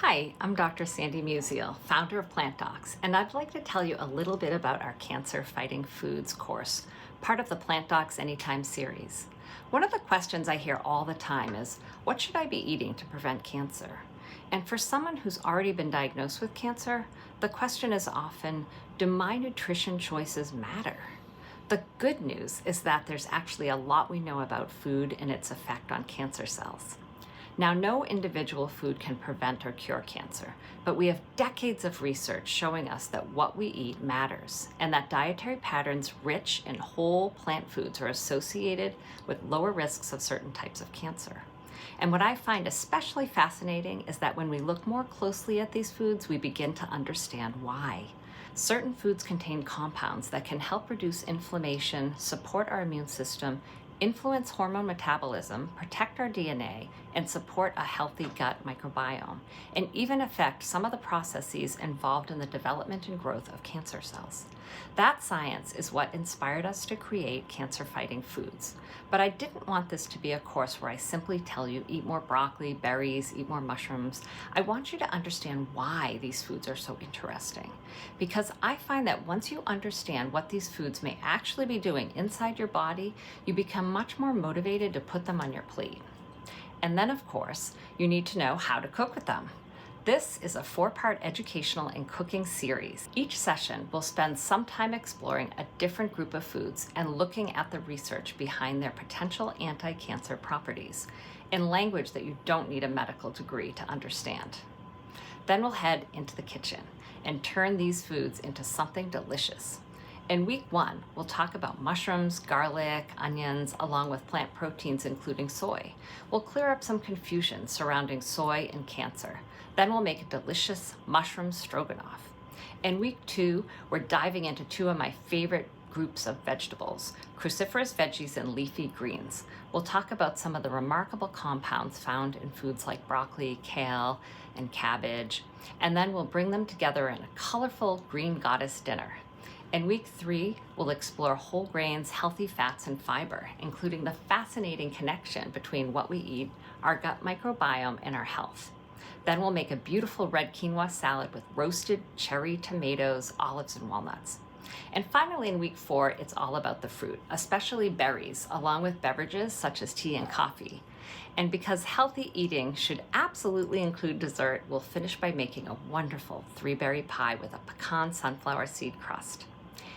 Hi, I'm Dr. Sandy Musial, founder of Plant Docs, and I'd like to tell you a little bit about our Cancer Fighting Foods course, part of the Plant Docs Anytime series. One of the questions I hear all the time is, what should I be eating to prevent cancer? And for someone who's already been diagnosed with cancer, the question is often, do my nutrition choices matter? The good news is that there's actually a lot we know about food and its effect on cancer cells. Now, no individual food can prevent or cure cancer, but we have decades of research showing us that what we eat matters, and that dietary patterns rich in whole plant foods are associated with lower risks of certain types of cancer. And what I find especially fascinating is that when we look more closely at these foods, we begin to understand why. Certain foods contain compounds that can help reduce inflammation, support our immune system, influence hormone metabolism, protect our DNA, and support a healthy gut microbiome, and even affect some of the processes involved in the development and growth of cancer cells. That science is what inspired us to create cancer-fighting foods. But I didn't want this to be a course where I simply tell you eat more broccoli, berries, eat more mushrooms. I want you to understand why these foods are so interesting. Because I find that once you understand what these foods may actually be doing inside your body, you become much more motivated to put them on your plate. And then, of course, you need to know how to cook with them. This is a 4-part educational and cooking series. Each session will spend some time exploring a different group of foods and looking at the research behind their potential anti-cancer properties in language that you don't need a medical degree to understand. Then we'll head into the kitchen and turn these foods into something delicious. In week 1, we'll talk about mushrooms, garlic, onions, along with plant proteins, including soy. We'll clear up some confusion surrounding soy and cancer. Then we'll make a delicious mushroom stroganoff. In week 2, we're diving into 2 of my favorite groups of vegetables, cruciferous veggies and leafy greens. We'll talk about some of the remarkable compounds found in foods like broccoli, kale, and cabbage. And then we'll bring them together in a colorful green goddess dinner. In week 3, we'll explore whole grains, healthy fats, and fiber, including the fascinating connection between what we eat, our gut microbiome, and our health. Then we'll make a beautiful red quinoa salad with roasted cherry tomatoes, olives, and walnuts. And finally, in week 4, it's all about the fruit, especially berries, along with beverages such as tea and coffee. And because healthy eating should absolutely include dessert, we'll finish by making a wonderful 3-berry pie with a pecan sunflower seed crust.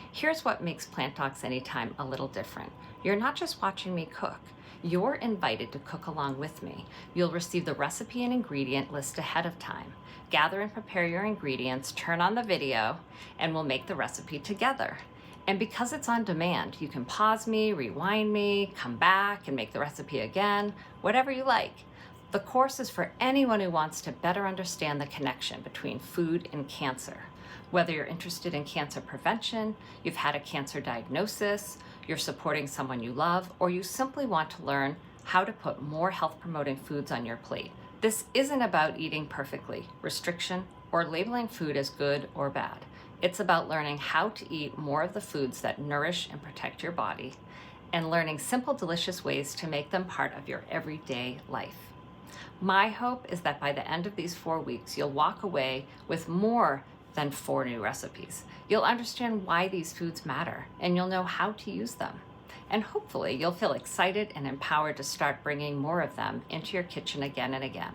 Here's what makes Plant Docs Anytime a little different. You're not just watching me cook. You're invited to cook along with me. You'll receive the recipe and ingredient list ahead of time. Gather and prepare your ingredients, turn on the video, and we'll make the recipe together. And because it's on demand, you can pause me, rewind me, come back and make the recipe again, whatever you like. The course is for anyone who wants to better understand the connection between food and cancer. Whether you're interested in cancer prevention, you've had a cancer diagnosis, you're supporting someone you love, or you simply want to learn how to put more health-promoting foods on your plate. This isn't about eating perfectly, restriction, or labeling food as good or bad. It's about learning how to eat more of the foods that nourish and protect your body, and learning simple, delicious ways to make them part of your everyday life. My hope is that by the end of these 4 weeks, you'll walk away with more than 4 new recipes. You'll understand why these foods matter, and you'll know how to use them. And hopefully you'll feel excited and empowered to start bringing more of them into your kitchen again and again.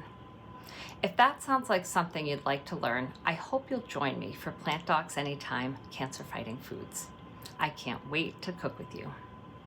If that sounds like something you'd like to learn, I hope you'll join me for Plant Docs Anytime Cancer Fighting Foods. I can't wait to cook with you.